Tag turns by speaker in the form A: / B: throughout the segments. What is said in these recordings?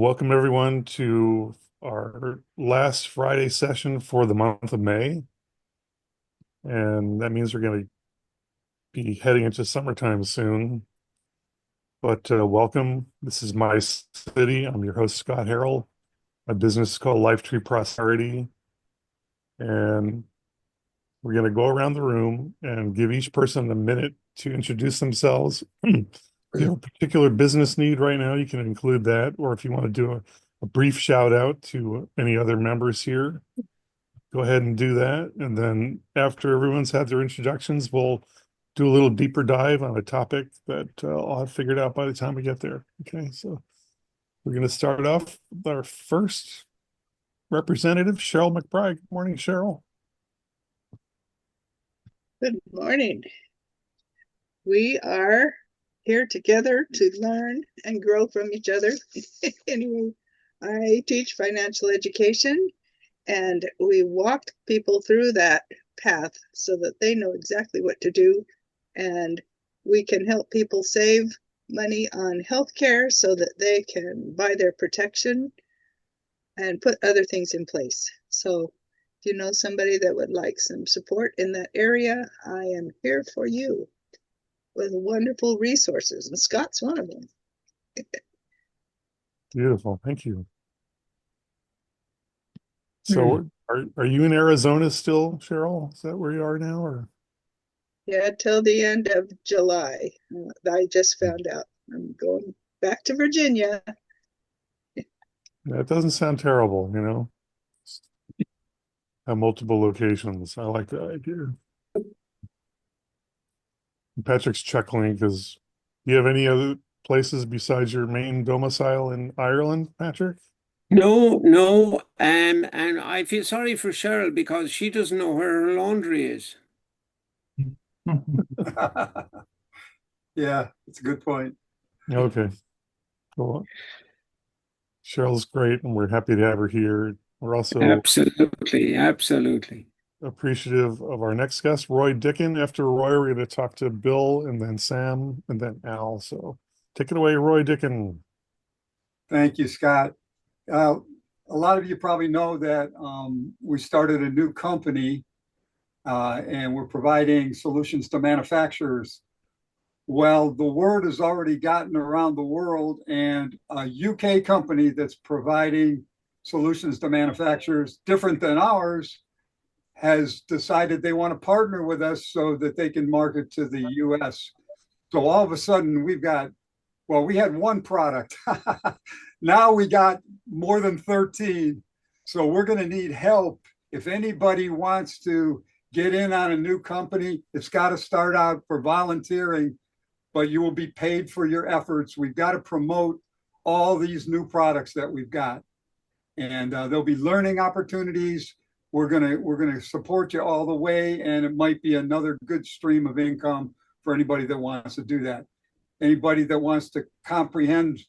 A: Welcome everyone to our last Friday session for the month of May. And that means we're going to be heading into summertime soon. But welcome. This is Mycity. I'm your host, Scott Harrell. My business is called Lifetree Prosperity. And we're going to go around the room and give each person a minute to introduce themselves. If you have a particular business need right now, you can include that. Or if you want to do a brief shout out to any other members here, go ahead and do that. And then after everyone's had their introductions, we'll do a little deeper dive on a topic that I'll have figured out by the time we get there. Okay, so we're going to start off with our first representative, Cheryl McBride. Good morning, Cheryl.
B: Good morning. We are here together to learn and grow from each other. Anyway, I teach financial education, and we walk people through that path so that they know exactly what to do. And we can help people save money on healthcare so that they can buy their protection and put other things in place. So if you know somebody that would like some support in that area, I am here for you with wonderful resources, and Scott's one of them.
A: Beautiful. Thank you. So are you in Arizona still, Cheryl? Is that where you are now, or?
B: Yeah, till the end of July. I just found out I'm going back to Virginia.
A: That doesn't sound terrible, you know? Have multiple locations. I like that idea. Patrick's chuckling because do you have any other places besides your main domicile in Ireland, Patrick?
C: No, and I feel sorry for Cheryl because she doesn't know where her laundry is.
D: Yeah, it's a good point.
A: Okay. Cool. Cheryl's great, and we're happy to have her here. We're also
C: Absolutely.
A: appreciative of our next guest, Roy Dickin. After Roy, we're going to talk to Bill and then Sam and then Al. So take it away, Roy Dickin.
D: Thank you, Scott. A lot of you probably know that we started a new company and we're providing solutions to manufacturers. Well, the word has already gotten around the world, and a UK company that's providing solutions to manufacturers different than ours has decided they want to partner with us so that they can market to the US. So all of a sudden we had one product. Now we got more than 13. So we're going to need help. If anybody wants to get in on a new company, it's got to start out for volunteering, but you will be paid for your efforts. We've got to promote all these new products that we've got. And there'll be learning opportunities. We're gonna support you all the way, and it might be another good stream of income for anybody that wants to do that. Anybody that wants to comprehend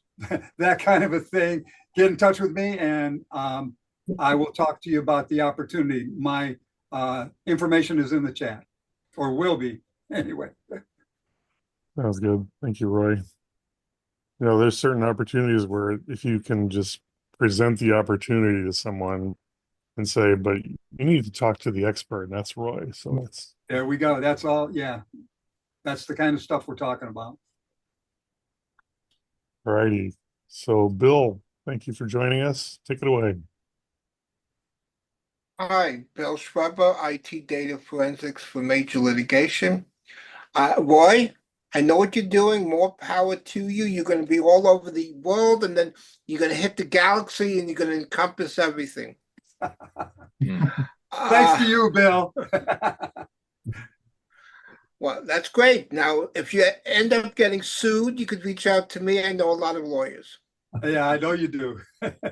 D: that kind of a thing, get in touch with me, and I will talk to you about the opportunity. My information is in the chat, or will be anyway.
A: Sounds good. Thank you, Roy. You know, there's certain opportunities where if you can just present the opportunity to someone and say, but you need to talk to the expert, and that's Roy. So that's
D: There we go. That's all. Yeah, that's the kind of stuff we're talking about.
A: all righty. So Bill, thank you for joining us. Take it away.
E: Hi, Bill Schweber, IT Data Forensics for Major Litigation. Roy, I know what you're doing. More power to you. You're going to be all over the world, and then you're going to hit the galaxy, and you're going to encompass everything.
D: Thanks to you, Bill.
E: Well, that's great. Now, if you end up getting sued, you could reach out to me. I know a lot of lawyers.
D: Yeah, I know you do.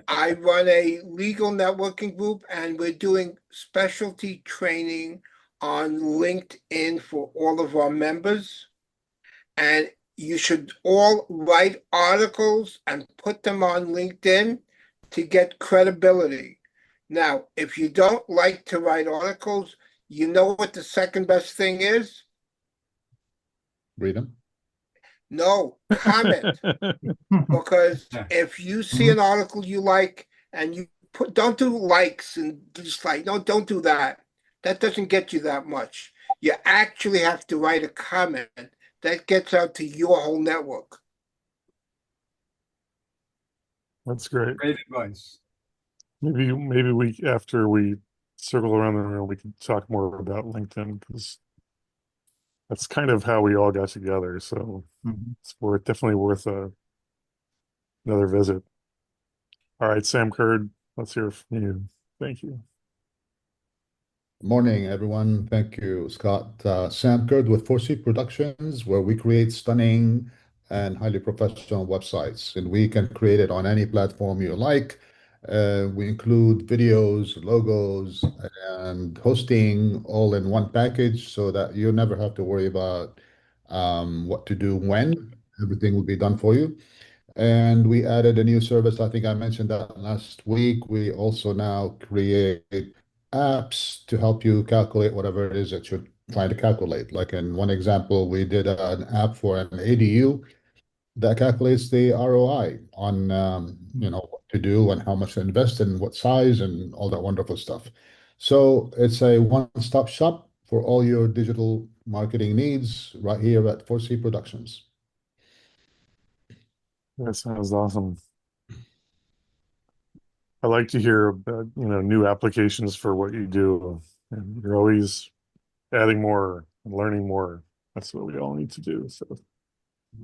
E: I run a legal networking group, and we're doing specialty training on LinkedIn for all of our members. And you should all write articles and put them on LinkedIn to get credibility. Now, if you don't like to write articles, you know what the second best thing is?
F: Read them.
E: No, comment. Because
D: Yeah.
E: if you see an article you like and you put, don't do likes and dislike. No, don't do that. That doesn't get you that much. You actually have to write a comment that gets out to your whole network.
A: That's great.
D: Great advice.
A: Maybe we after we circle around the room, we can talk more about LinkedIn because that's kind of how we all got together. So
D: Mhm.
A: it's definitely worth another visit. All right, Sam Curd, let's hear from you. Thank you.
F: Morning, everyone. Thank you, Scott. Sam Kurd with Foresee Productions, where we create stunning and highly professional websites, and we can create it on any platform you like. We include videos, logos, and hosting all in one package so that you never have to worry about what to do when. Everything will be done for you. And we added a new service. I think I mentioned that last week. We also now create apps to help you calculate whatever it is that you're trying to calculate. Like in one example, we did an app for an ADU that calculates the ROI on what to do and how much to invest and what size and all that wonderful stuff. So it's a one-stop shop for all your digital marketing needs right here at Foresee Productions.
A: That sounds awesome. I like to hear about, new applications for what you do. And you're always adding more and learning more. That's what we all need to do. So,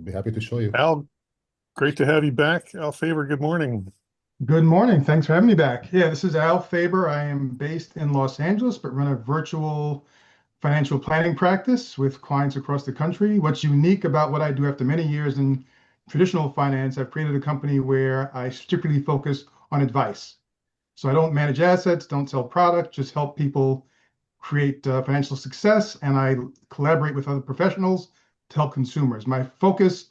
F: Be happy to show you.
A: Al, great to have you back. Al Favor, good morning.
G: Good morning. Thanks for having me back. Yeah, this is Al Faber. I am based in Los Angeles, but run a virtual financial planning practice with clients across the country. What's unique about what I do after many years in traditional finance, I've created a company where I strictly focus on advice. So I don't manage assets, don't sell product, just help people create financial success. And I collaborate with other professionals to help consumers. My focus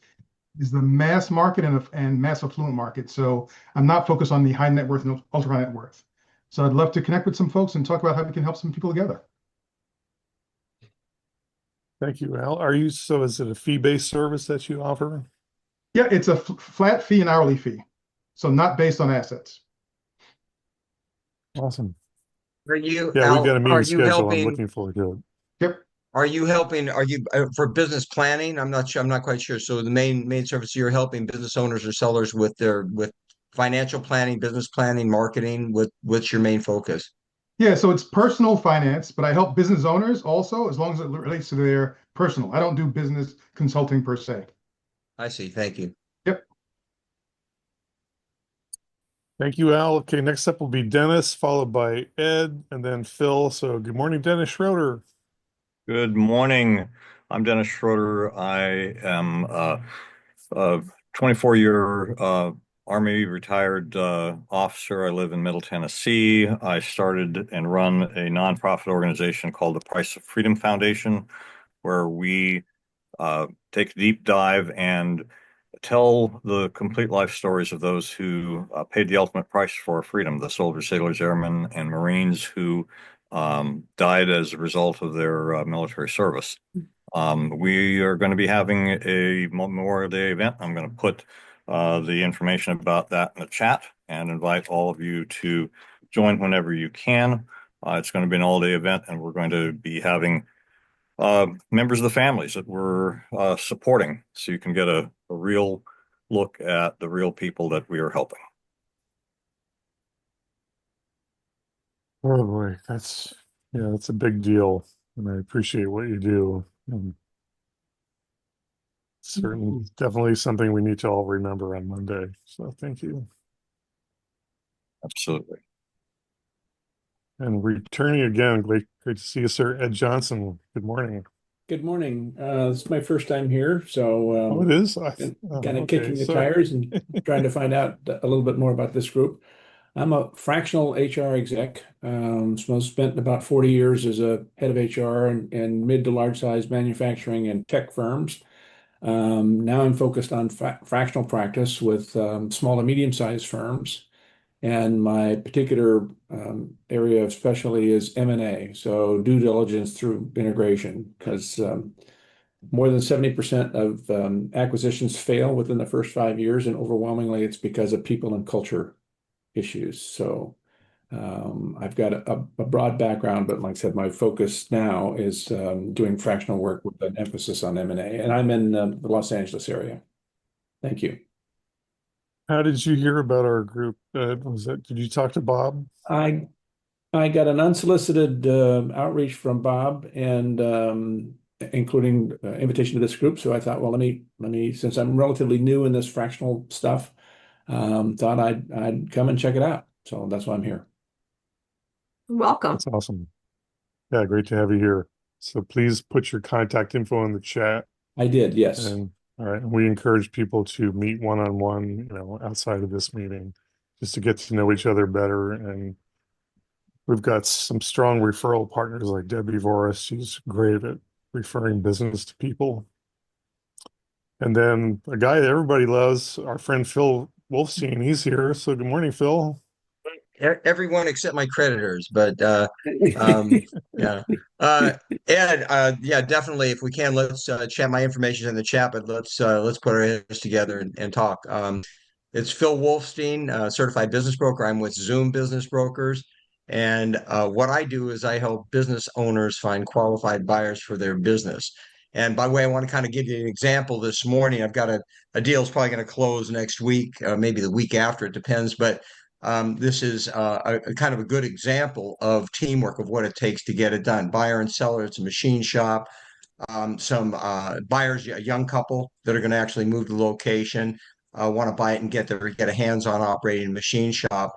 G: is the mass market and mass affluent market. So I'm not focused on the high net worth and ultra high net worth. So I'd love to connect with some folks and talk about how we can help some people together.
A: Thank you, Al. So is it a fee-based service that you offer?
G: Yeah, it's a flat fee and hourly fee. So not based on assets.
A: Awesome.
H: Are you,
A: Yeah, we've got a
H: Al, are
A: meeting
H: you
A: scheduled. I'm
H: helping,
A: looking forward to it.
G: Yep.
H: are you for business planning? I'm not sure, I'm not quite sure. So the main service you're helping business owners or sellers with financial planning, business planning, marketing, what's your main focus?
G: Yeah, so it's personal finance, but I help business owners also as long as it relates to their personal. I don't do business consulting per se.
H: I see. Thank you.
G: Yep.
A: Thank you, Al. Okay, next up will be Dennis, followed by Ed, and then Phil. So good morning, Dennis Schroeder.
I: Good morning. I'm Dennis Schroeder. I am a 24-year Army retired officer. I live in Middle Tennessee. I started and run a nonprofit organization called the Price of Freedom Foundation, where we take a deep dive and tell the complete life stories of those who paid the ultimate price for freedom, the soldiers, sailors, airmen, and Marines who died as a result of their military service. We are going to be having a Memorial Day event. I'm going to put the information about that in the chat and invite all of you to join whenever you can. It's going to be an all-day event, and we're going to be having members of the families that we're supporting, so you can get a real look at the real people that we are helping.
A: Oh boy, that's a big deal, and I appreciate what you do. And certainly, definitely something we need to all remember on Monday. So thank you.
I: Absolutely.
A: And returning again, great to see you, sir. Ed Johnson. Good morning.
C: Good morning. This is my first time here, so
A: Oh, it is.
C: kind of
A: Okay,
C: kicking the
A: sorry.
C: tires and trying to find out a little bit more about this group. I'm a fractional HR exec. So I spent about 40 years as a head of HR in mid to large size manufacturing and tech firms. Now I'm focused on fractional practice with small to medium sized firms. And my particular area of specialty is M&A, so due diligence through integration, because More than 70% of acquisitions fail within the first 5 years, and overwhelmingly it's because of people and culture issues. So I've got a broad background, but like I said, my focus now is doing fractional work with an emphasis on M&A, and I'm in the Los Angeles area. Thank you.
A: How did you hear about our group? Did you talk to Bob?
C: I I got an unsolicited outreach from Bob, and including invitation to this group. So I thought, well, let me, since I'm relatively new in this fractional stuff, thought I'd come and check it out. So that's why I'm here.
J: Welcome.
A: That's awesome. Yeah, great to have you here. So please put your contact info in the chat.
C: I did, yes.
A: And all right, we encourage people to meet one-on-one, outside of this meeting, just to get to know each other better. And we've got some strong referral partners like Debbie Voris. She's great at referring business to people. And then a guy that everybody loves, our friend Phil Wolfstein, he's here. So good morning, Phil.
H: Everyone except my creditors, but yeah. Ed, yeah, definitely. If we can, let's chat. My information in the chat, but let's put our heads together and talk. It's Phil Wolfstein, certified business broker. I'm with Zoom Business Brokers, and what I do is I help business owners find qualified buyers for their business. And by the way, I want to kind of give you an example this morning. I've got a deal is probably going to close next week, maybe the week after, it depends, but this is a kind of a good example of teamwork of what it takes to get it done. Buyer and seller, it's a machine shop. Some buyers, a young couple that are going to actually move the location, want to buy it and get a hands-on operating machine shop.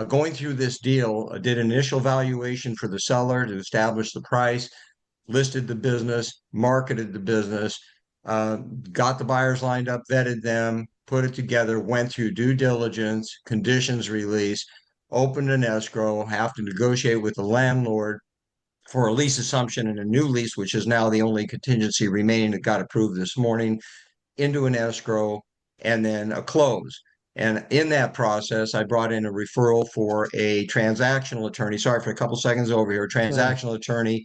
H: Going through this deal, did an initial valuation for the seller to establish the price, listed the business, marketed the business, got the buyers lined up, vetted them, put it together, went through due diligence, conditions release, opened an escrow, have to negotiate with the landlord for a lease assumption and a new lease, which is now the only contingency remaining that got approved this morning, into an escrow, and then a close. And in that process, I brought in a referral for a transactional attorney. Sorry for a couple seconds over here. Transactional attorney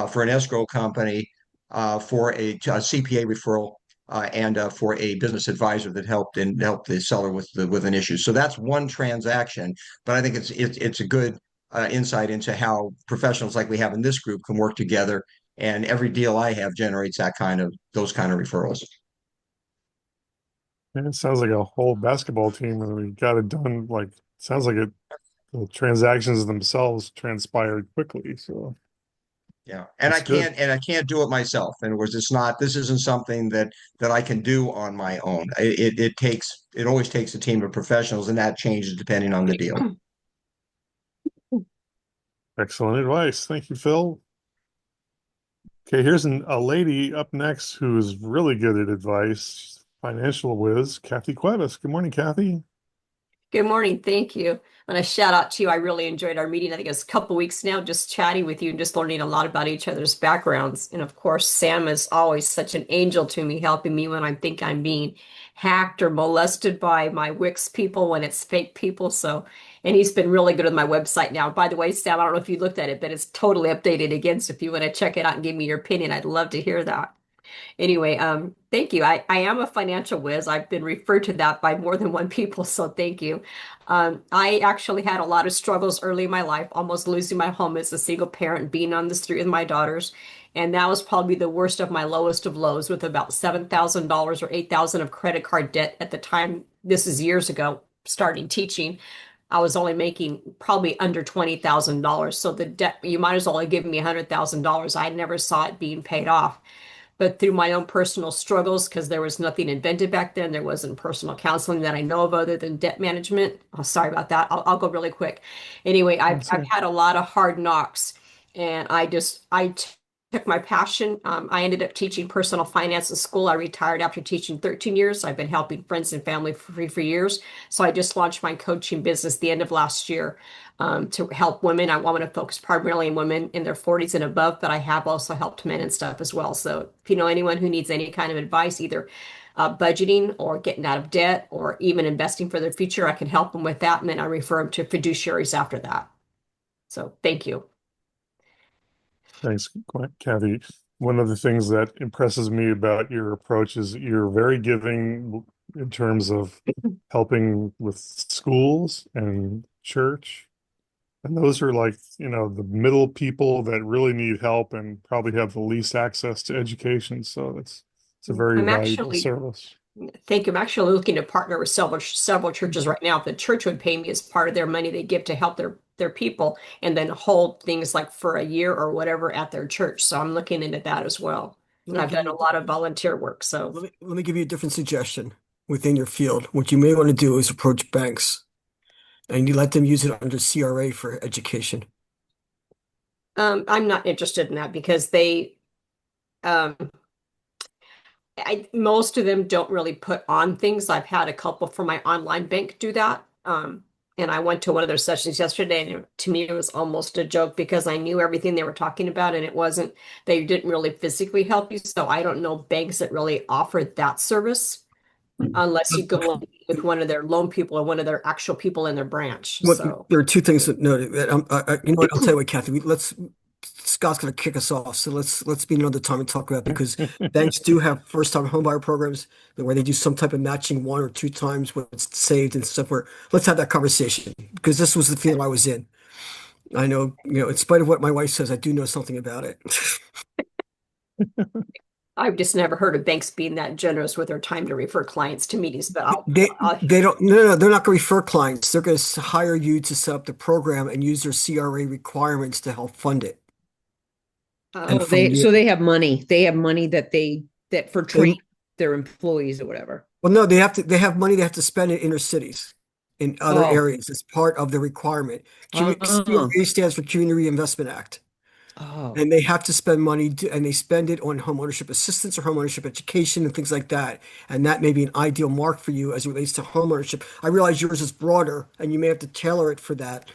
H: for an escrow company for a CPA referral and for a business advisor that helped the seller with an issue. So that's one transaction, but I think it's a good insight into how professionals like we have in this group can work together. And every deal I have generates those kind of referrals.
A: And it sounds like a whole basketball team, and we got it done. Sounds like the transactions themselves transpired quickly. So
H: Yeah, and I
A: that's good.
H: can't do it myself. And this isn't something that I can do on my own. It always takes a team of professionals, and that changes depending on the deal.
A: Excellent advice. Thank you, Phil. Okay, here's a lady up next who's really good at advice. Financial whiz, Kathy Cuevas. Good morning, Kathy.
J: Good morning. Thank you. And a shout out to you. I really enjoyed our meeting. I think it was a couple weeks now, just chatting with you and just learning a lot about each other's backgrounds. And of course, Sam is always such an angel to me, helping me when I think I'm being hacked or molested by my Wix people when it's fake people. So, and he's been really good with my website now. By the way, Sam, I don't know if you looked at it, but it's totally updated again. So if you want to check it out and give me your opinion, I'd love to hear that. Anyway, thank you. I am a financial whiz. I've been referred to that by more than one people, so thank you. I actually had a lot of struggles early in my life, almost losing my home as a single parent, being on the street with my daughters. And that was probably the worst of my lowest of lows with about $7,000 or $8,000 of credit card debt at the time. This is years ago, starting teaching. I was only making probably under $20,000. So the debt, you might as well have given me $100,000. I never saw it being paid off. But through my own personal struggles, because there was nothing invented back then, there wasn't personal counseling that I know of other than debt management. Oh, sorry about that. I'll go really quick. Anyway, I've had a lot of hard knocks, and took my passion. I ended up teaching personal finance in school. I retired after teaching 13 years. I've been helping friends and family for free for years. So I just launched my coaching business the end of last year to help women. I want to focus primarily on women in their 40s and above, but I have also helped men and stuff as well. So if you know anyone who needs any kind of advice, either budgeting or getting out of debt or even investing for their future, I can help them with that. And then I refer them to fiduciaries after that. So thank you.
A: Thanks, Kathy. one of the things that impresses me about your approach is that you're very giving in terms of helping with schools and church. And those are like, the middle people that really need help and probably have the least access to education. So it's a very
J: I'm
A: valuable
J: actually
A: service.
J: Thank you. I'm actually looking to partner with several churches right now. If the church would pay me as part of their money they give to help their people, and then hold things like for a year or whatever at their church. So I'm looking into that as well. And I've done a lot of volunteer work. So
K: let me give you a different suggestion within your field. What you may want to do is approach banks and you let them use it under CRA for education.
J: I'm not interested in that because um, most of them don't really put on things. I've had a couple from my online bank do that. And I went to one of their sessions yesterday, and to me, it was almost a joke because I knew everything they were talking about, and they didn't really physically help you. So I don't know banks that really offer that service unless you go with one of their loan people or one of their actual people in their branch. So
K: There are two things that noted that you know what, I'll tell you what, Kathy, Scott's going to kick us off. So let's meet another time and talk about it, because banks do have first-time homebuyer programs where they do some type of matching one or two times what's saved and stuff. Where let's have that conversation, because this was the field I was in. I know, in spite of what my wife says, I do know something about it.
J: I've just never heard of banks being that generous with their time to refer clients to meetings, but
K: They don't, no, they're not going to refer clients. They're going to hire you to set up the program and use their CRA requirements to help fund it. And
L: Oh,
K: from
L: so
K: you.
L: they have money. They have money that for training their employees or whatever.
K: Well, no, they have money they have to spend in inner cities, in other
L: Oh,
K: areas. It's part of the requirement.
L: oh,
K: CRA stands for Community Reinvestment Act.
L: oh.
K: And they have to spend money and they spend it on homeownership assistance or homeownership education and things like that. And that may be an ideal mark for you as it relates to homeownership. I realize yours is broader and you may have to tailor it for that,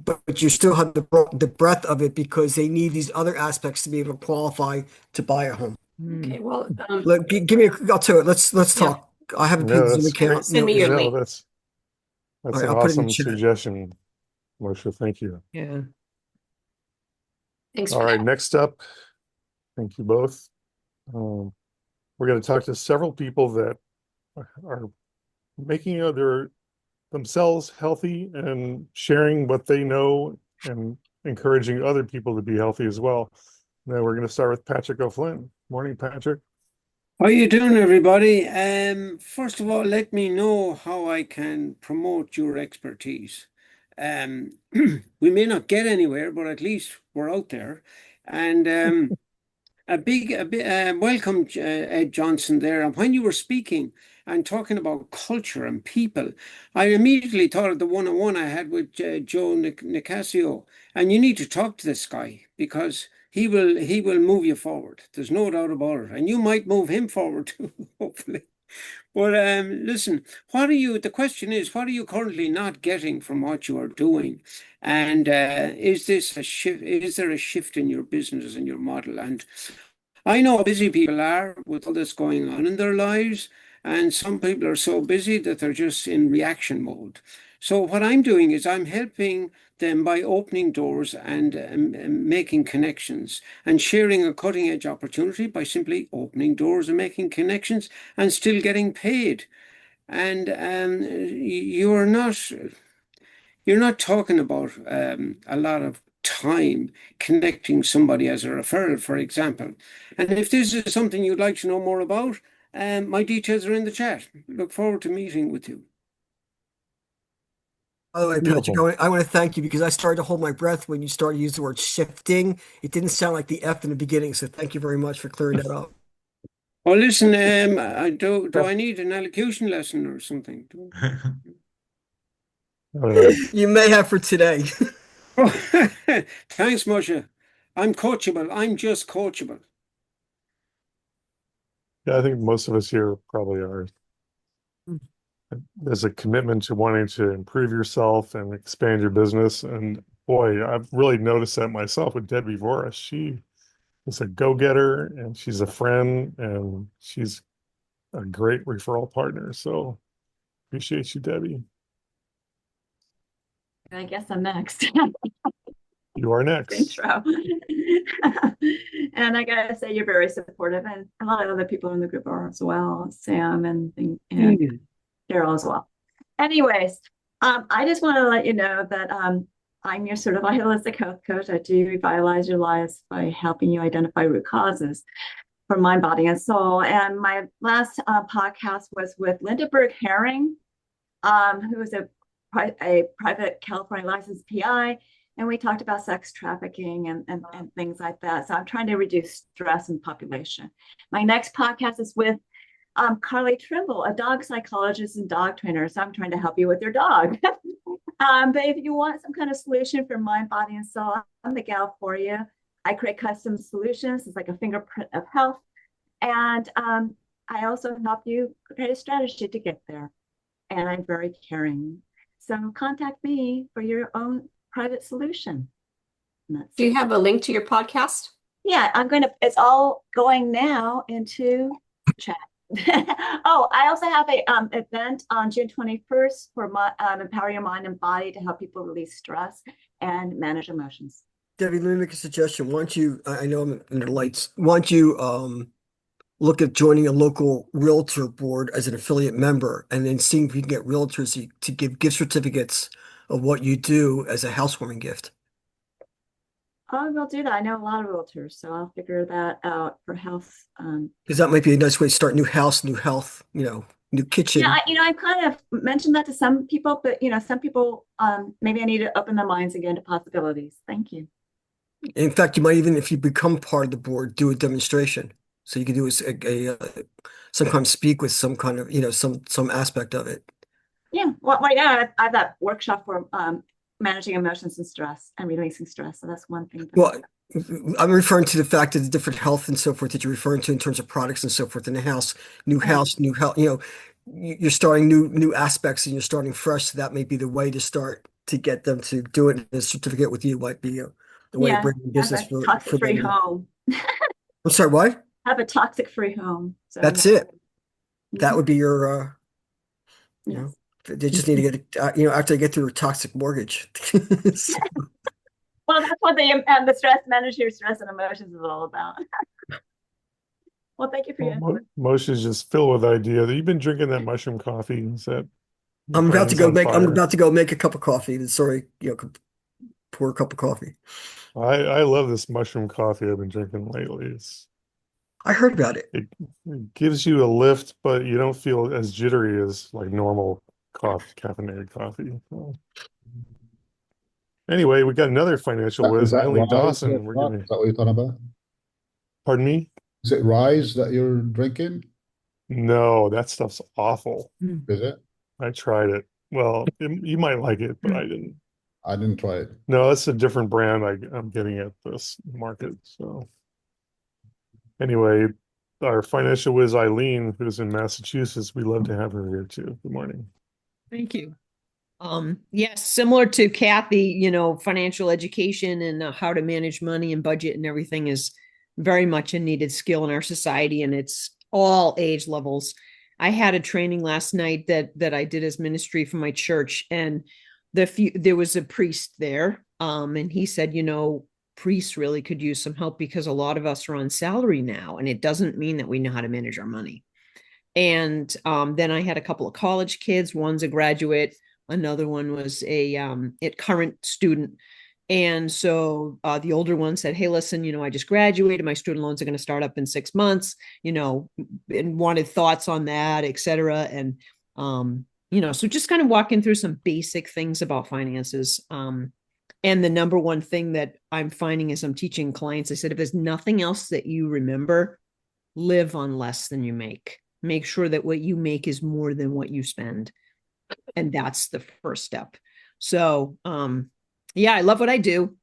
K: but you still have the breadth of it because they need these other aspects to be able to qualify to buy a home.
J: okay. Well,
K: Give me I'll tell you, let's
J: yeah,
K: talk. I have a
A: Yeah,
K: paid Zoom
A: that's great.
K: account.
J: send me your
A: No,
J: link.
A: that's
K: All right,
A: an
K: I'll put it in the
A: awesome
K: chat.
A: suggestion, Marcia. Thank you.
L: Yeah.
J: Thanks
A: All
J: for
A: right,
J: that.
A: next up, thank you both. We're going to talk to several people that are making themselves healthy and sharing what they know and encouraging other people to be healthy as well. Now we're going to start with Patrick O'Flynn. Morning, Patrick.
M: How you doing, everybody? First of all, let me know how I can promote your expertise. We may not get anywhere, but at least we're out there. And a big welcome, Ed Johnson there. And when you were speaking and talking about culture and people, I immediately thought of the one-on-one I had with Joe Nicasio. And you need to talk to this guy because he will move you forward. There's no doubt about it. And you might move him forward too, hopefully. But listen, the question is, what are you currently not getting from what you are doing? And is there a shift in your business and your model? And I know how busy people are with all this going on in their lives, and some people are so busy that they're just in reaction mode. So what I'm doing is I'm helping them by opening doors and making connections and sharing a cutting edge opportunity by simply opening doors and making connections and still getting paid. And you're not talking about a lot of time connecting somebody as a referral, for example. And if this is something you'd like to know more about, my details are in the chat. Look forward to meeting with you.
K: By the way, Patrick,
A: Beautiful.
K: I want to thank you because I started to hold my breath when you started to use the word shifting. It didn't sound like the F in the beginning, so thank you very much for clearing that up.
M: Oh, listen, do I need an elocution lesson or something?
K: You may have for today.
M: Oh, thanks, Moshe. I'm coachable. I'm just coachable.
A: Yeah, I think most of us here probably are. There's a commitment to wanting to improve yourself and expand your business. And boy, I've really noticed that myself with Debbie Voris. She is a go-getter and she's a friend and she's a great referral partner. So appreciate you, Debbie.
N: I guess I'm next.
A: You are next.
N: intro. And I gotta say, you're very supportive, and a lot of other people in the group are as well, Sam and Daryl as well. Anyways, I just want to let you know that I'm your certified holistic health coach. I do revitalize your lives by helping you identify root causes for mind, body, and soul. And my last podcast was with Linda Berg Herring, who is a private California licensed PI. And we talked about sex trafficking and things like that. So I'm trying to reduce stress in the population. My next podcast is with Carly Trimble, a dog psychologist and dog trainer. So I'm trying to help you with your dog. But if you want some kind of solution for mind, body, and soul, I'm the gal for you. I create custom solutions. It's like a fingerprint of health. And I also help you create a strategy to get there. And I'm very caring. So contact me for your own private solution.
J: Do you have a link to your podcast?
N: Yeah, it's all going now into chat. Oh, I also have a event on June 21st for Empower Your Mind and Body to help people release stress and manage emotions.
K: Debbie, let me make a suggestion. Why don't you, I know I'm in the lights, why don't you look at joining a local realtor board as an affiliate member and then seeing if you can get realtors to give gift certificates of what you do as a housewarming gift.
N: I will do that. I know a lot of realtors, so I'll figure that out for health.
K: Because that might be a nice way to start new house, new health, new kitchen.
N: Yeah, I've kind of mentioned that to some people, but some people maybe I need to open their minds again to possibilities. Thank you.
K: In fact, you might even, if you become part of the board, do a demonstration. So you can do sometimes speak with some kind of, some aspect of it.
N: Yeah, well, right now I have that workshop for managing emotions and stress and releasing stress. So that's one thing.
K: Well, I'm referring to the fact that the different health and so forth that you're referring to in terms of products and so forth in the house, new health, you're starting new aspects and you're starting fresh. So that may be the way to start to get them to do it. A certificate with you might be the way to bring in business for
N: toxic-free
K: them.
N: home.
K: I'm sorry, what?
N: Have a toxic-free home. So
K: that's it. That would be your,
N: yes.
K: They just need to get, after they get through a toxic mortgage. So.
N: Well, that's what the stress, manage your stress and emotions is all about. Well, thank you for your input.
A: Emotions just filled with idea. You've been drinking that mushroom coffee. Is that
K: I'm about to go make a cup of coffee. Sorry, pour a cup of coffee.
A: I love this mushroom coffee I've been drinking lately.
K: I heard about it.
A: It gives you a lift, but you don't feel as jittery as like normal caffeinated coffee. Anyway, we got another financial whiz, Eileen Dawson.
F: Is that what you're talking about?
A: Pardon me?
F: Is it Rise that you're drinking?
A: No, that stuff's awful.
F: Is it?
A: I tried it. Well, you might like it, but I didn't.
F: I didn't try it.
A: No, it's a different brand I'm getting at this market. So anyway, our financial whiz, Eileen, who's in Massachusetts, we'd love to have her here too. Good morning.
L: Thank you. Yes, similar to Kathy, financial education and how to manage money and budget and everything is very much a needed skill in our society, and it's all age levels. I had a training last night that I did as ministry for my church, and there was a priest there, and he said, priests really could use some help because a lot of us are on salary now, and it doesn't mean that we know how to manage our money. And then I had a couple of college kids. One's a graduate. Another one was a current student. And so the older one said, hey, listen, I just graduated. My student loans are going to start up in 6 months, and wanted thoughts on that, et cetera. And, so just kind of walking through some basic things about finances. And the number one thing that I'm finding as I'm teaching clients, I said, if there's nothing else that you remember, live on less than you make. Make sure that what you make is more than what you spend. And that's the first step. So, I love what I do.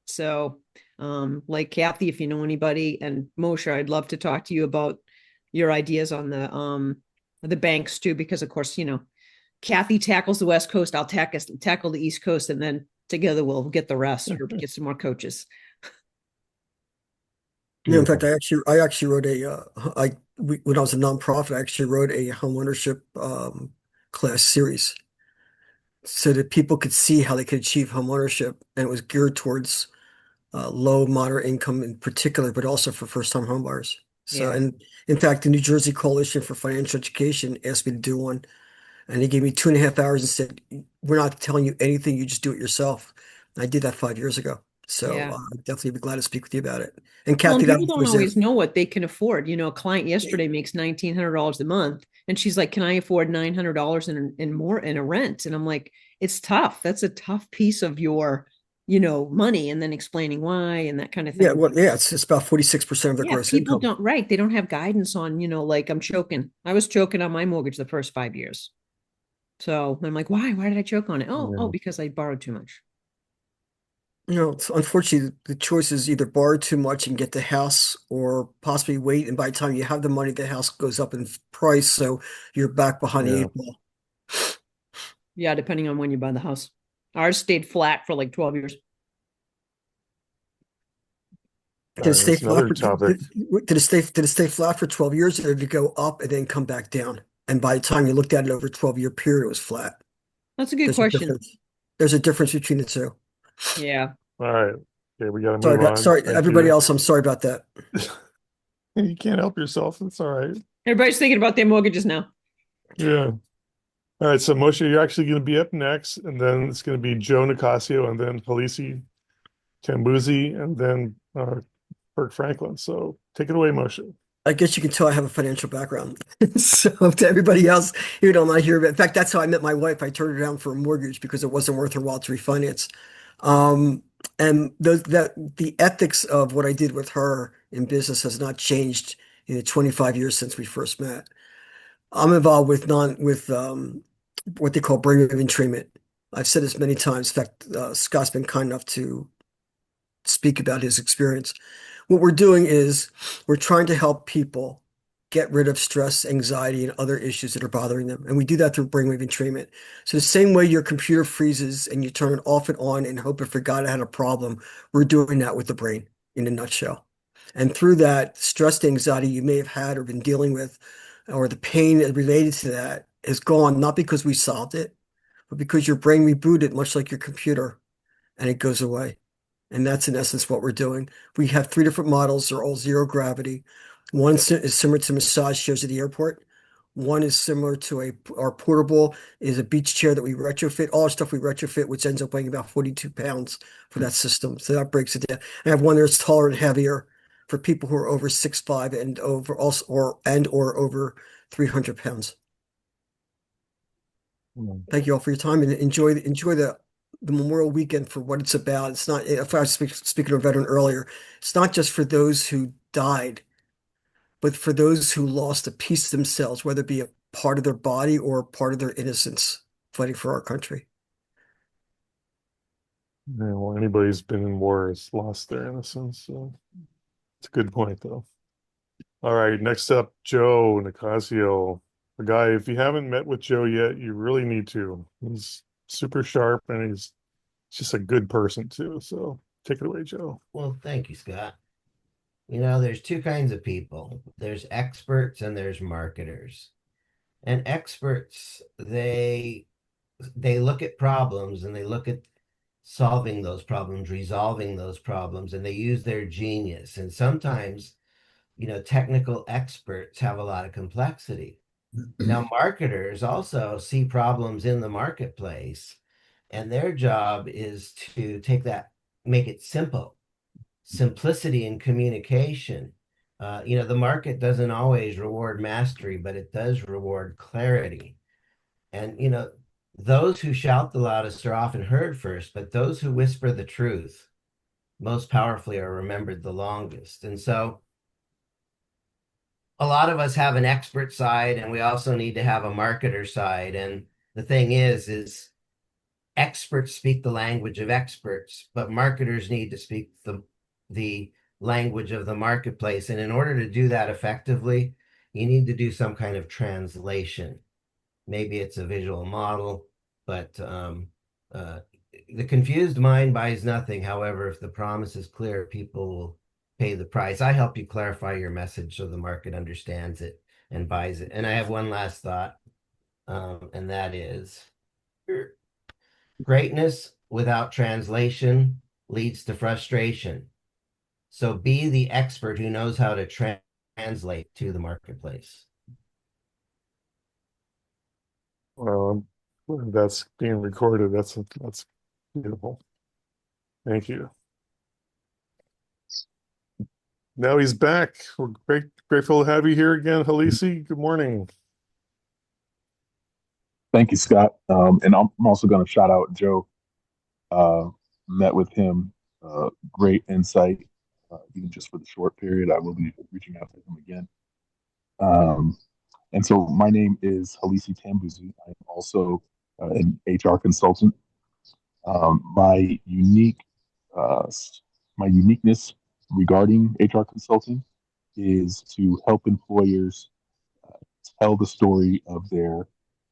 L: So, like Kathy, if you know anybody, and Moshe, I'd love to talk to you about your ideas on the banks too, because of course, Kathy tackles the West Coast, I'll tackle the East Coast, and then together we'll get the rest or get some more coaches.
K: Yeah, in fact, I actually wrote when I was a nonprofit, I actually wrote a homeownership class series so that people could see how they could achieve homeownership, and it was geared towards low, moderate income in particular, but also for first-time homebuyers. So,
L: Yeah.
K: and in fact, the New Jersey Coalition for Financial Education asked me to do one, and they gave me 2.5 hours and said, "We're not telling you anything. You just do it yourself." And I did that 5 years ago. So
L: Yeah.
K: I'd definitely be glad to speak with you about it. And
L: Well, and
K: Kathy, that
L: people don't
K: was there.
L: always know what they can afford. A client yesterday makes $1,900 a month, and she's like, "Can I afford $900 in more in a rent?" And I'm like, "It's tough. That's a tough piece of your, money." And then explaining why and that kind of
K: Yeah,
L: thing.
K: well, yeah, it's about 46% of their
L: Yeah,
K: gross
L: people
K: income.
L: don't, right. They don't have guidance on, like I'm choking. I was choking on my mortgage the first 5 years. So I'm like, why? Why did I choke on it? Oh,
A: Yeah.
L: because I borrowed too much.
K: So unfortunately, the choice is either borrow too much and get the house or possibly wait. And by the time you have the money, the house goes up in price. So you're back behind the
A: Yeah.
K: eight ball.
L: Yeah, depending on when you buy the house. Ours stayed flat for like 12 years.
A: All
K: Did it
A: right,
K: stay
A: that's
K: flat
A: another
K: for,
A: topic.
K: did it stay flat for 12 years or did it go up and then come back down? And by the time you looked at it over a 12-year period, it was flat.
L: That's a good
K: There's a
L: question.
K: difference. There's a difference between the two.
L: Yeah.
A: All right. Okay, we got to move on.
K: Sorry,
A: Thank
K: everybody
A: you.
K: else. I'm sorry about that.
A: You can't help yourself. It's all right.
L: Everybody's thinking about their mortgages now.
A: Yeah. All right. So Moshe, you're actually going to be up next, and then it's going to be Joe Nicasio, and then Halisi Tambuzi, and then Bert Franklin. So take it away, Moshe.
K: I guess you can tell I have a financial background. So to everybody else who don't want to hear about, in fact, that's how I met my wife. I turned her down for a mortgage because it wasn't worth her while to refinance. Um, and the ethics of what I did with her in business has not changed in the 25 years since we first met. I'm involved with what they call brainwave treatment. I've said this many times. In fact, Scott's been kind enough to speak about his experience. What we're doing is we're trying to help people get rid of stress, anxiety, and other issues that are bothering them. And we do that through brainwave treatment. So the same way your computer freezes and you turn it off and on and hope it forgot it had a problem, we're doing that with the brain in a nutshell. And through that, stress, anxiety you may have had or been dealing with, or the pain related to that is gone, not because we solved it, but because your brain rebooted, much like your computer, and it goes away. And that's in essence what we're doing. We have three different models. They're all zero gravity. One is similar to massage chairs at the airport. One is similar to our portable is a beach chair that we retrofit. All our stuff we retrofit, which ends up weighing about 42 pounds for that system. So that breaks it down. I have one that's taller and heavier for people who are over 6'5" and over also or over 300 pounds. Thank you all for your time and enjoy the Memorial Weekend for what it's about. It's not, if I was speaking to a veteran earlier, it's not just for those who died, but for those who lost a piece of themselves, whether it be a part of their body or part of their innocence fighting for our country.
A: Yeah, well, anybody who's been in war has lost their innocence. So it's a good point, though. All right, next up, Joe Nicasio. A guy, if you haven't met with Joe yet, you really need to. He's super sharp and he's just a good person too. So take it away, Joe.
O: Well, thank you, Scott. There's two kinds of people. There's experts and there's marketers. And experts, they look at problems and they look at solving those problems, resolving those problems, and they use their genius. And sometimes, technical experts have a lot of complexity. Now, marketers also see problems in the marketplace, and their job is to take that, make it simple, simplicity in communication. The market doesn't always reward mastery, but it does reward clarity. And, those who shout the loudest are often heard first, but those who whisper the truth most powerfully are remembered the longest. And so a lot of us have an expert side, and we also need to have a marketer side. And the thing is experts speak the language of experts, but marketers need to speak the language of the marketplace. And in order to do that effectively, you need to do some kind of translation. Maybe it's a visual model, but the confused mind buys nothing. However, if the promise is clear, people will pay the price. I help you clarify your message so the market understands it and buys it. And I have one last thought, and that is greatness without translation leads to frustration. So be the expert who knows how to translate to the marketplace.
A: Well, that's being recorded. That's beautiful. Thank you. Now he's back. We're grateful to have you here again, Halisi. Good morning.
P: Thank you, Scott. And I'm also going to shout out Joe. Met with him. Great insight, even just for the short period. I will be reaching out to him again. And so my name is Halisi Tambuzi. I'm also an HR consultant. My uniqueness regarding HR consulting is to help employers tell the story of their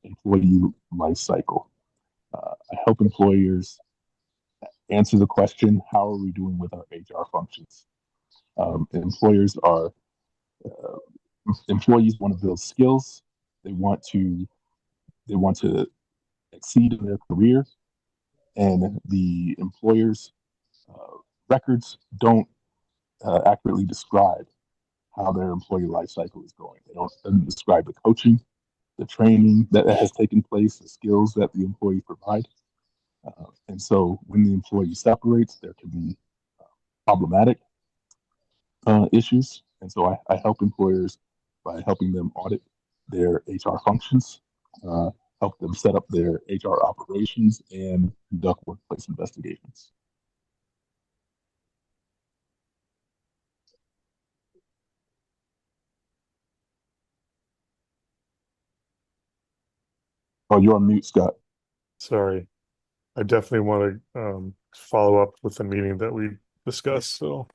P: employee life cycle. I help employers answer the question, how are we doing with our HR functions? Employers are employees want to build skills. They want to exceed in their career, and the employers' records don't accurately describe how their employee life cycle is going. They doesn't describe the coaching, the training that has taken place, the skills that the employee provide. And so when the employee separates, there can be problematic issues. And so I help employers by helping them audit their HR functions, help them set up their HR operations, and conduct workplace investigations. Oh, you're on mute, Scott.
A: Sorry. I definitely want to follow up with the meeting that we discussed. So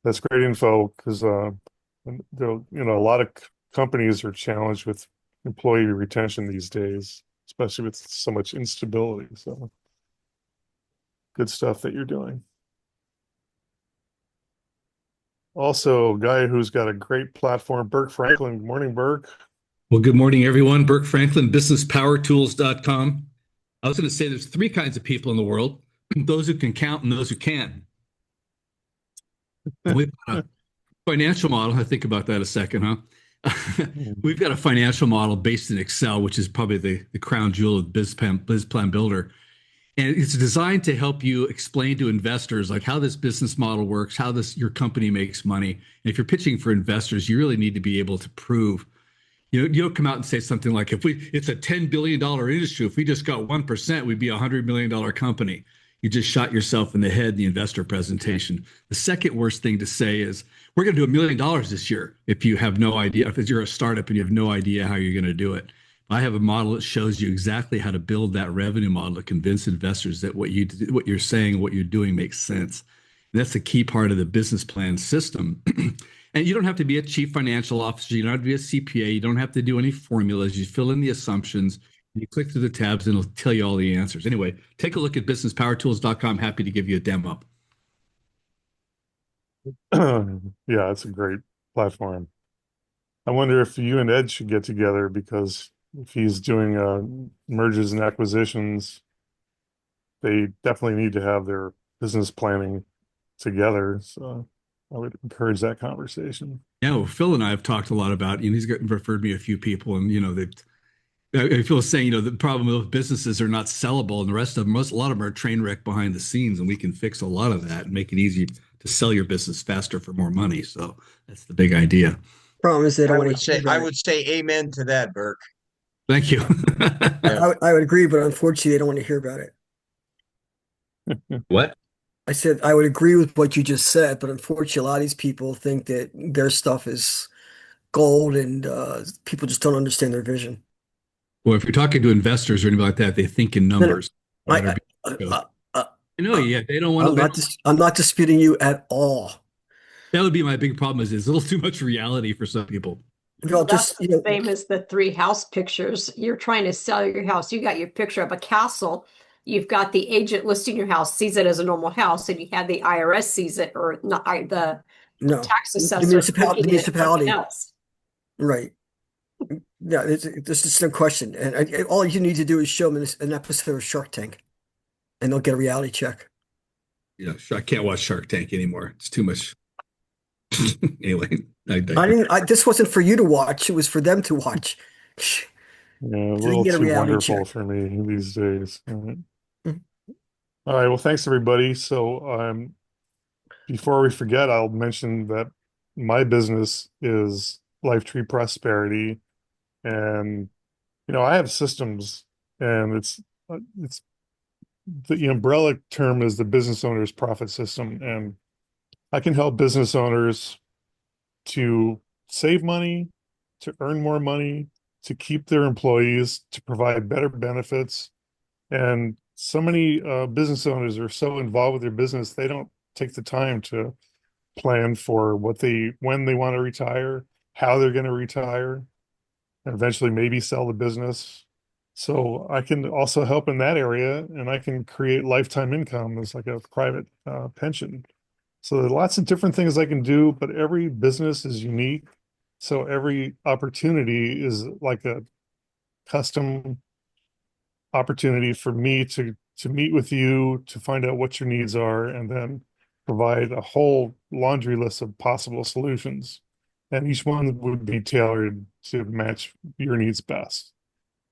A: that's great info because a lot of companies are challenged with employee retention these days, especially with so much instability. So good stuff that you're doing. Also, a guy who's got a great platform, Burke Franklin. Good morning, Burke.
Q: Well, good morning, everyone. Burke Franklin, businesspowertools.com. I was going to say there's three kinds of people in the world, those who can count and those who can. We've got a financial model. I think about that a second, huh? We've got a financial model based in Excel, which is probably the crown jewel of Biz Plan Builder. And it's designed to help you explain to investors like how this business model works, how your company makes money. And if you're pitching for investors, you really need to be able to prove. You don't come out and say something like, it's a $10 billion industry. If we just got 1%, we'd be a $100 million company. You just shot yourself in the head in the investor presentation. The second worst thing to say is, we're going to do $1 million this year if you have no idea, if you're a startup and you have no idea how you're going to do it. I have a model that shows you exactly how to build that revenue model to convince investors that what you're saying, what you're doing makes sense. And that's the key part of the business plan system. And you don't have to be a chief financial officer. You don't have to be a CPA. You don't have to do any formulas. You fill in the assumptions. You click through the tabs and it'll tell you all the answers. Anyway, take a look at businesspowertools.com. Happy to give you a demo.
A: Yeah, it's a great platform. I wonder if you and Ed should get together because if he's doing mergers and acquisitions, they definitely need to have their business planning together. So I would encourage that conversation.
Q: Yeah, well, Phil and I have talked a lot about, he's referred me a few people, and Phil's saying, the problem with businesses are not sellable, and the rest of them, a lot of them are train wreck behind the scenes, and we can fix a lot of that and make it easy to sell your business faster for more money. So that's the big idea.
K: Problem is they don't want
H: to. I would say amen to that, Burke.
Q: Thank you.
K: I would agree, but unfortunately, they don't want to hear about it.
Q: What?
K: I said I would agree with what you just said, but unfortunately, a lot of these people think that their stuff is gold, and people just don't understand their vision.
Q: Well, if you're talking to investors or anything like that, they think in numbers.
K: Yeah,
Q: they don't want to.
K: I'm not disputing you at all.
Q: That would be my big problem. Is a little too much reality for some people.
J: Well, that's the same as the 3 house pictures. You're trying to sell your house. You got your picture of a castle. You've got the agent listing your house, sees it as a normal house, and you have the IRS sees it, or not the tax assessor.
K: The municipality. Right. Yeah, this is no question. And all you need to do is show them an episode of Shark Tank, and they'll get a reality check.
Q: I can't watch Shark Tank anymore. It's too much. Anyway, I
K: I
Q: digress.
K: didn't. This wasn't for you to watch. It was for them to watch.
A: Yeah, a
K: So you
A: little
K: get a
A: too
K: reality
A: wonderful
K: check.
A: for me these days. All right.
K: Mhm.
A: All right. Well, thanks everybody. So, before we forget, I'll mention that my business is Life Tree Prosperity, and I have systems, and it's the umbrella term is the business owner's profit system, and I can help business owners to save money, to earn more money, to keep their employees, to provide better benefits. And so many business owners are so involved with their business, they don't take the time to plan for when they want to retire, how they're going to retire, and eventually maybe sell the business. So I can also help in that area, and I can create lifetime income as like a private pension. So there are lots of different things I can do, but every business is unique. So every opportunity is like a custom opportunity for me to meet with you to find out what your needs are and then provide a whole laundry list of possible solutions. And each one would be tailored to match your needs best.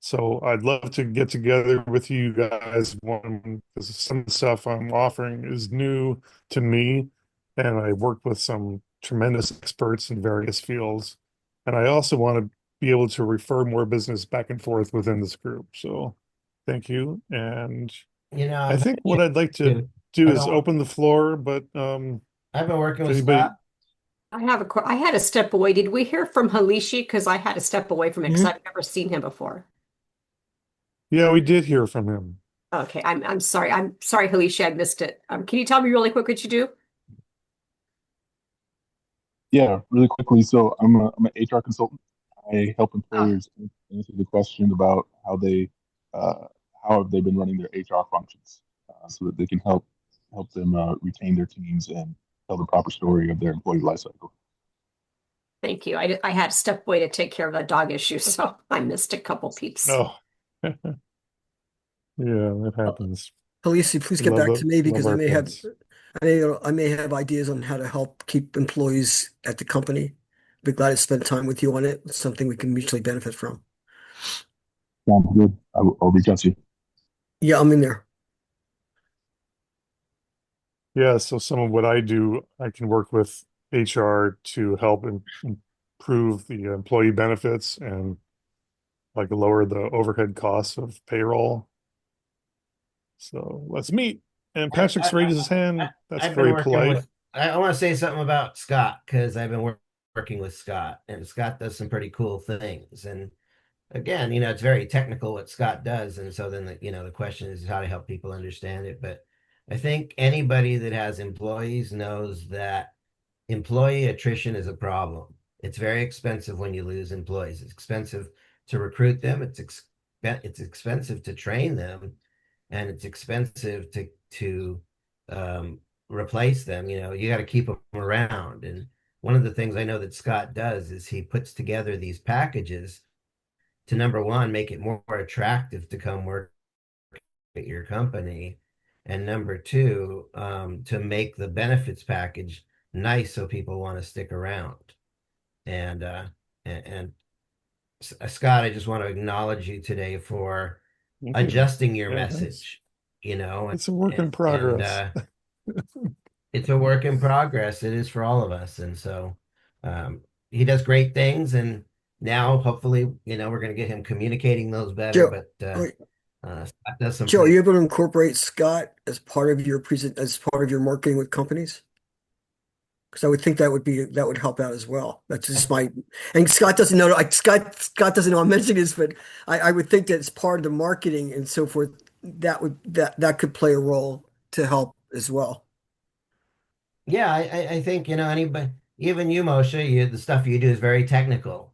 A: So I'd love to get together with you guys one because some of the stuff I'm offering is new to me, and I work with some tremendous experts in various fields. And I also want to be able to refer more business back and forth within this group. So thank you. And I
O: I'm
A: think what I'd like to
O: you.
A: do
O: I
A: is
O: don't.
A: open the floor, but
O: I've been working
A: if
O: with
A: anybody,
O: Scott.
J: I had to step away. Did we hear from Halishi? Because I had to step away from it because
K: Mhm.
J: I've never seen him before.
A: yeah, we did hear from him.
J: Okay, I'm sorry. I'm sorry, Halishi, I missed it. Can you tell me really quick what you do?
P: Yeah, really quickly. So I'm an HR consultant. I help
J: Oh,
P: employers answer the question about uh, how have they been running their HR functions, so that they can help them retain their teams and tell the proper story of their employee life cycle.
J: thank you. I had to step away to take care of a dog issue, so I missed a couple peeps.
A: Oh, yeah, that happens.
K: Felicia, please
A: We
K: get
A: love
K: back to me
A: love
K: because
A: our pets.
K: I may have ideas on how to help keep employees at the company. Be glad to spend time with you on it. It's something we can mutually benefit from.
P: Sounds good. I'll reach out to you.
K: Yeah, I'm in there.
A: Yeah, so some of what I do, I can work with HR to help improve the employee benefits and like lower the overhead costs of payroll. So let's meet. And
O: I,
A: Patrick's
O: I,
A: raised his
O: I
A: hand. That's
O: I've been
A: very
O: working
A: polite.
O: with. I want to say something about Scott because I've been working with Scott, and Scott does some pretty cool things. And again, it's very technical what Scott does, and so then the question is how to help people understand it. But I think anybody that has employees knows that employee attrition is a problem. It's very expensive when you lose employees. It's expensive to recruit them. It's expensive to train them, and it's expensive to um, replace them. You got to keep them around. And one of the things I know that Scott does is he puts together these packages to number one, make it more attractive to come work at your company, and number two, to make the benefits package nice so people want to stick around. And and Scott, I just want to acknowledge you today for
A: Thank you.
O: adjusting your
A: Yeah, thanks.
O: message, you know,
A: It's a work
O: and,
A: in
O: and
A: progress.
O: it's a work in progress. It is for all of us. And so um, he does great things. And now hopefully, we're going to get him communicating those better.
K: Joe,
O: But
K: wait,
O: Scott does some
K: Joe, are
O: pretty.
K: you able to incorporate Scott as part of your as part of your marketing with companies? Because I would think that would help out as well. That's just my and Scott doesn't know Scott doesn't know I'm mentioning this, but I would think that it's part of the marketing and so forth. That could play a role to help as well.
O: Yeah, I think, anybody, even you, Moshe, the stuff you do is very technical.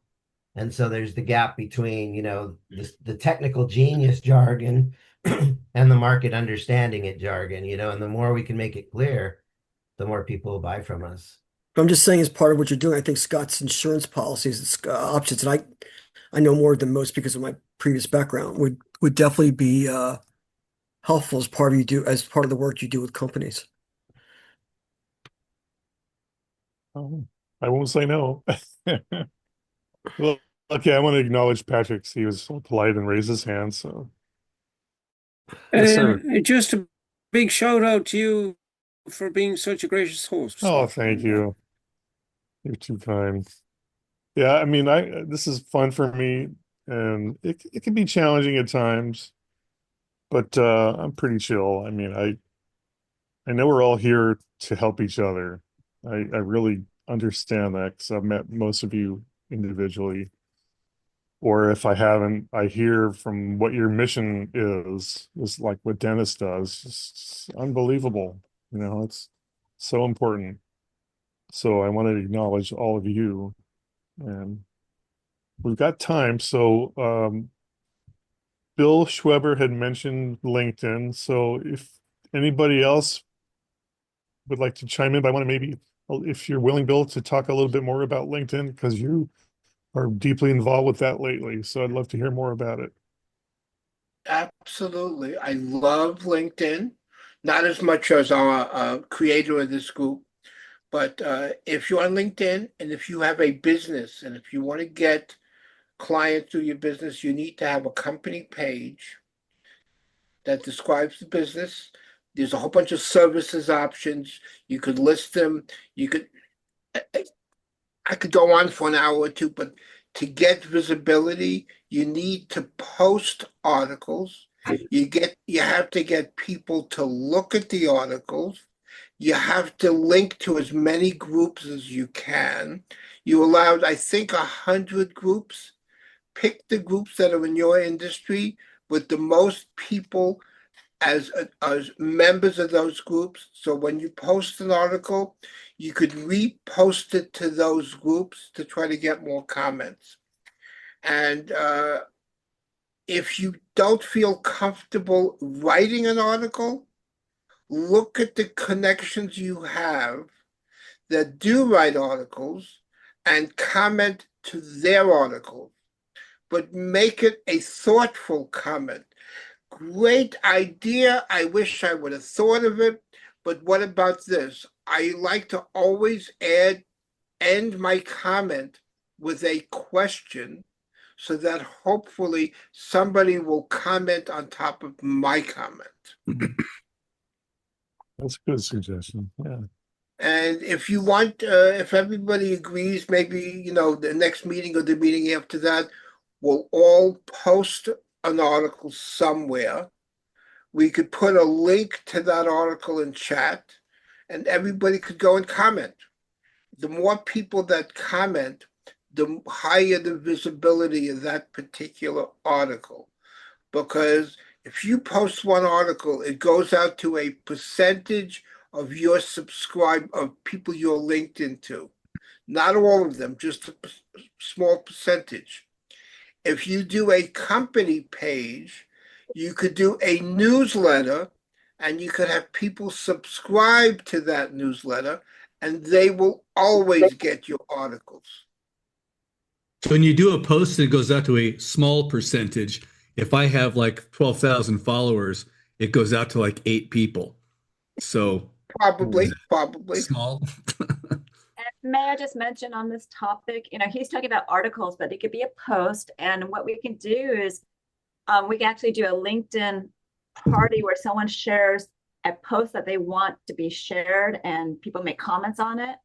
O: And so there's the gap between, the technical genius jargon and the market understanding it jargon, and the more we can make it clear, the more people will buy from us.
K: I'm just saying as part of what you're doing, I think Scott's insurance policies, options, and I know more than most because of my previous background would definitely be helpful as part of the work you do with companies.
A: Oh, I won't say no. Well, okay, I want to acknowledge Patrick. He was so polite and raised his hand. So, yes, sir.
M: Just a big shout out to you for being such a gracious host,
A: Oh,
M: Scott.
A: thank you. You're too kind. Yeah, I mean, this is fun for me, and it can be challenging at times, but I'm pretty chill. I mean, I know we're all here to help each other. I really understand that because I've met most of you individually, or if I haven't, I hear from what your mission is like what Dennis does. It's unbelievable. You know, it's so important. So I want to acknowledge all of you, and we've got time. So Bill Schweber had mentioned LinkedIn. So if anybody else would like to chime in, but I want to maybe, if you're willing, Bill, to talk a little bit more about LinkedIn because you are deeply involved with that lately. So I'd love to hear more about it.
E: Absolutely. I love LinkedIn, not as much as our creator of this group, but if you're on LinkedIn and if you have a business and if you want to get clients through your business, you need to have a company page that describes the business. There's a whole bunch of services options. You could list them. You could, I could go on for an hour or two, but to get visibility, you need to post articles. You have to get people to look at the articles. You have to link to as many groups as you can. You allowed, I think, 100 groups. Pick the groups that are in your industry with the most people as members of those groups. So when you post an article, you could repost it to those groups to try to get more comments. And if you don't feel comfortable writing an article, look at the connections you have that do write articles and comment to their articles, but make it a thoughtful comment. Great idea. I wish I would have thought of it. But what about this? I like to always end my comment with a question so that hopefully somebody will comment on top of my comment.
A: That's a good suggestion. Yeah.
E: And if you want, if everybody agrees, maybe, the next meeting or the meeting after that, we'll all post an article somewhere. We could put a link to that article in chat and everybody could go and comment. The more people that comment, the higher the visibility of that particular article. Because if you post one article, it goes out to a percentage of your of people you're linked into. Not all of them, just a small percentage. If you do a company page, you could do a newsletter and you could have people subscribe to that newsletter and they will always get your articles.
Q: So when you do a post and it goes out to a small percentage, if I have like 12,000 followers, it goes out to like 8 people. So
E: Probably.
Q: small.
N: May I just mention on this topic, he's talking about articles, but it could be a post. And what we can do is we can actually do a LinkedIn party where someone shares a post that they want to be shared and people make comments on it.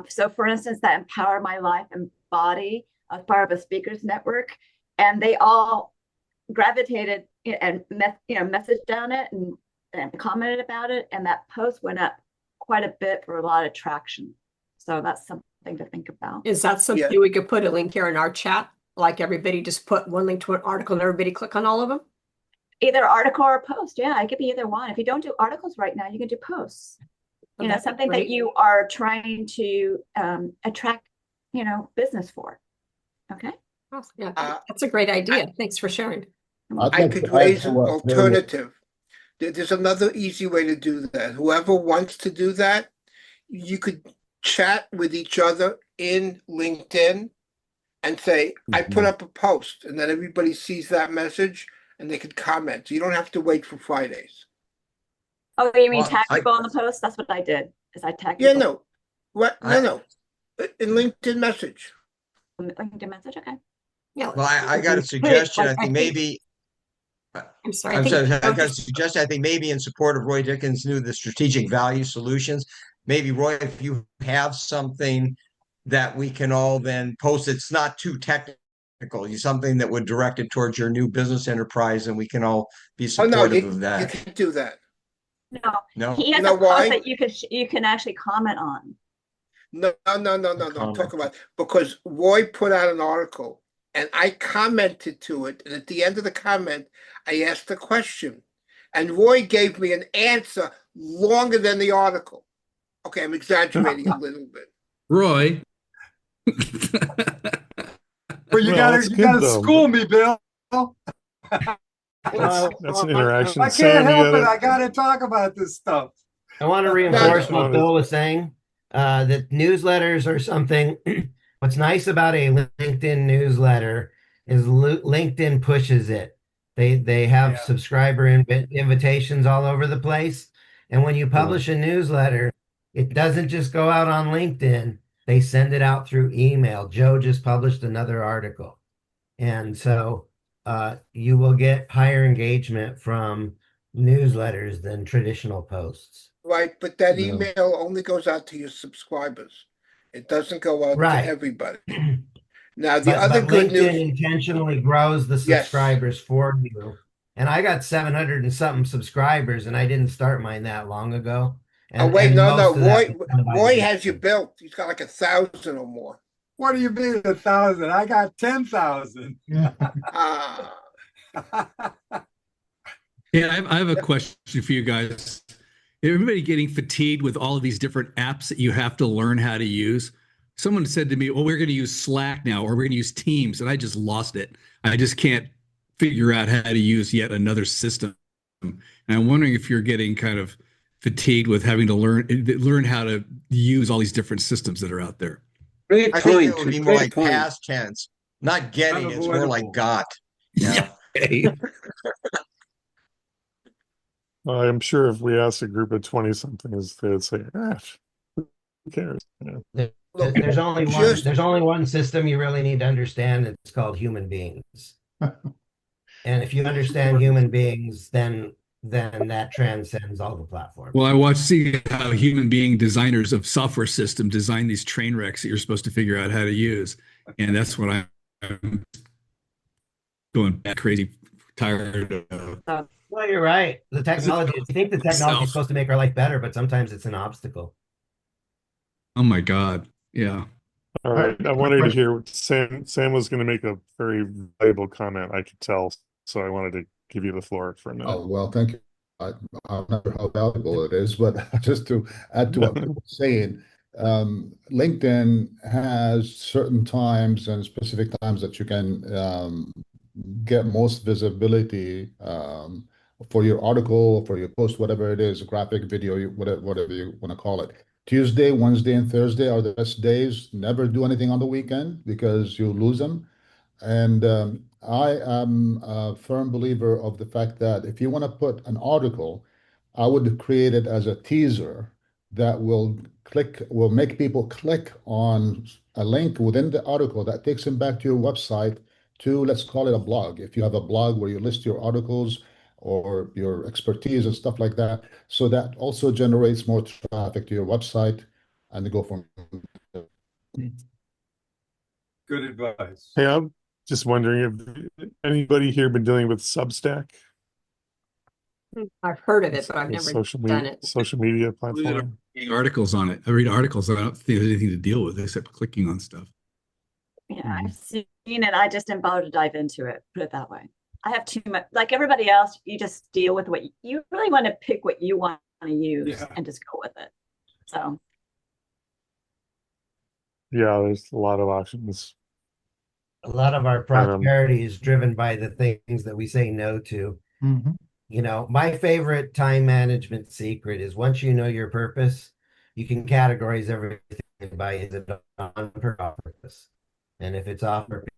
N: So for instance, that Empower My Life and Body as part of a speakers network, and they all gravitated and messaged on it and commented about it. And that post went up quite a bit for a lot of traction. So that's something to think about.
J: Is that something we could put a link here in our chat? Like everybody just put one link to an article and everybody click on all of them?
N: Either article or post. Yeah, it could be either one. If you don't do articles right now, you can do posts. Something that you are trying to attract, business for. Okay.
J: Yeah, that's a great idea. Thanks for sharing.
E: I could raise an alternative. There's another easy way to do that. Whoever wants to do that, you could chat with each other in LinkedIn and say, I put up a post, and then everybody sees that message and they could comment. So you don't have to wait for Fridays.
N: Oh, you mean tag people on the post? That's what I did. Is I tagged people.
E: Yeah, no. What? No. In LinkedIn message.
N: LinkedIn message, okay.
J: Yeah.
H: Well, I got a
J: But
H: suggestion.
J: like,
H: I think maybe
J: I'm sorry. I
H: I'm
J: think
H: sorry, I got a suggestion. I think maybe in support of Roy Dickens' new the strategic value solutions. Maybe Roy, if you have something that we can all then post, it's not too technical. Something that would direct it towards your new business enterprise, and we can all be
E: Oh no,
H: supportive of
E: you
H: that.
E: can't do that.
N: No,
H: No,
N: he
E: You
N: has
E: know
N: a post
E: why?
N: that you can actually comment on.
E: No. I'm talking about because Roy put out an article and I commented to it. And at the end of the comment, I asked a question. And Roy gave me an answer longer than the article. Okay, I'm exaggerating a little bit.
Q: Roy.
D: But you
A: Well,
D: gotta
A: that's
D: you
A: good
D: gotta
A: though.
D: school me, Bill.
A: That's an interaction.
D: I can't
A: Sam, you
D: help it.
A: gotta.
D: I gotta talk about this stuff.
O: I want to
E: No,
O: reinforce
A: I
E: no.
O: what
A: want to.
O: Bill was saying, that newsletters are something. What's nice about a LinkedIn newsletter is LinkedIn pushes it. They have
D: Yeah.
O: subscriber invitations all over the place. And when you publish a newsletter, it doesn't just go out on LinkedIn. They send it out through email. Joe just published another article. And so you will get higher engagement from newsletters than traditional posts.
E: Right, but that
O: So,
E: email only goes out to your subscribers. It doesn't go out to
O: right.
E: everybody. Now, the
O: But
E: other good
O: LinkedIn
E: news,
O: intentionally grows the
E: yes.
O: subscribers for you. And I got 700 and something subscribers, and I didn't start mine that long ago.
E: Oh, wait,
O: And
E: no.
O: most of that
E: Roy,
O: was done by
E: Roy has you
O: LinkedIn.
E: built. He's got like 1,000 or more.
D: What do you mean 1,000? I got 10,000.
E: Ah.
Q: Yeah, I have a question for you guys. Everybody getting fatigued with all of these different apps that you have to learn how to use? Someone said to me, "Well, we're going to use Slack now, or we're going to use Teams," and I just lost it. I just can't figure out how to use yet another system. And I'm wondering if you're getting kind of fatigued with having to learn how to use all these different systems that are out there.
M: Great
H: I think it
M: point.
H: would be more
M: Great
H: like
M: point.
H: past tense, not getting. It's more like
D: Unavoidable.
H: got. Yeah.
A: I'm sure if we asked a group of 20 somethings, they'd say, who cares?
E: Look,
O: There's only one.
E: just
O: There's only one system you really need to understand. It's called human beings. And if you understand human beings, then that transcends all the platforms.
Q: Well, I watched see how human being designers of software system design these train wrecks that you're supposed to figure out how to use, and that's what I'm going back crazy, tired of
O: Well, you're right. The technology. I think the technology is
Q: myself.
O: supposed to make our life better, but sometimes it's an obstacle.
Q: Oh my God. Yeah.
A: All
G: All right,
A: right. I
G: quick
A: wanted to
G: question.
A: hear Sam was going to make a very valuable comment, I could tell. So I wanted to give you the floor for a minute.
F: Oh, well, thank you. I'm not sure how valuable it is, but just to add to what Bill was saying, LinkedIn has certain times and specific times that you can get most visibility for your article, for your post, whatever it is, graphic, video, whatever you want to call it. Tuesday, Wednesday, and Thursday are the best days. Never do anything on the weekend because you lose them. And I am a firm believer of the fact that if you want to put an article, I would create it as a teaser that will make people click on a link within the article that takes them back to your website to, let's call it a blog. If you have a blog where you list your articles or your expertise and stuff like that, so that also generates more traffic to your website and go from there.
D: Good advice.
A: Hey, I'm just wondering if anybody here been dealing with Substack?
J: I've heard of it,
A: It's
J: but I've
A: a
J: never done it.
A: social media platform.
Q: Articles on it. I read articles. I don't think there's anything to deal with except clicking on stuff.
N: Yeah, I've seen it. I just didn't bother to dive into it, put it that way. I have too much, like everybody else, you just deal with what you really want to pick what you want to use and just go with it. So,
A: Yeah, there's a lot of options.
O: A lot of our
A: Um,
O: prosperity is driven by the things that we say no to. You know, my favorite time management secret is once you know your purpose, you can categorize everything by is it on purpose, off purpose. And if it's off purpose,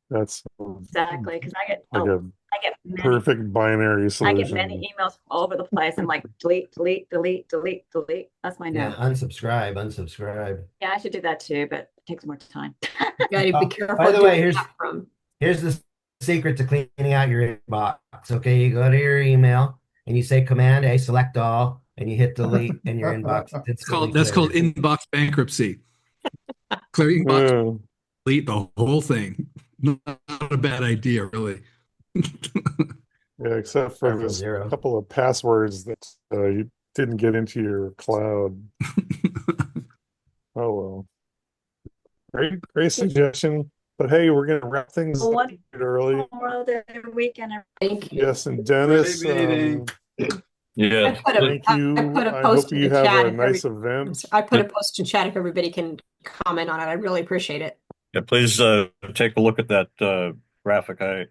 A: That's
N: exactly, because I get
A: like a
N: I get
A: perfect binary
N: I get
A: solution.
N: many emails from all over the place. I'm like, delete, delete, delete, delete, delete. That's my
O: Yeah,
N: note.
O: unsubscribe.
N: Yeah, I should do that too, but it takes more time.
J: You gotta be careful.
O: By the way,
J: from.
O: here's the secret to cleaning out your inbox. Okay, you go to your email and you say Command A, select all, and you hit delete, and your inbox instantly
Q: That's called
O: clears.
Q: inbox bankruptcy. Clear inbox, delete the whole thing. Not a bad idea, really.
A: Yeah, except for this couple of passwords that you didn't get into your cloud. Oh well. Great suggestion. But hey, we're gonna wrap things up
N: One
A: early.
N: Memorial Day weekend.
J: Thank you.
A: Yes, and Dennis,
I: Yeah.
A: thank you.
J: I put a
A: I
J: post
A: hope
J: in
A: you
J: the
A: have
J: chat
A: a
J: if
A: nice event.
J: I put a post in chat if everybody can comment on it. I really appreciate it.
I: Yeah, please take a look at that graphic I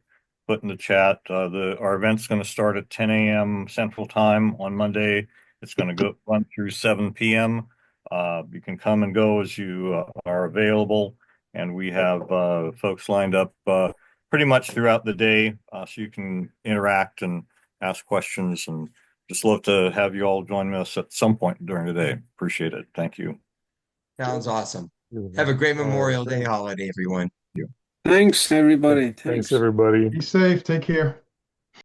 I: put in the chat. Our event's going to start at 10 a.m. Central Time on Monday. It's going to run through 7 p.m. You can come and go as you are available, and we have folks lined up pretty much throughout the day, so you can interact and ask questions. And just love to have you all join us at some point during the day. Appreciate it. Thank you.
H: Sounds awesome. Have a great Memorial Day holiday, everyone.
M: Thanks, everybody.
A: Thanks, everybody.
G: Be safe. Take care.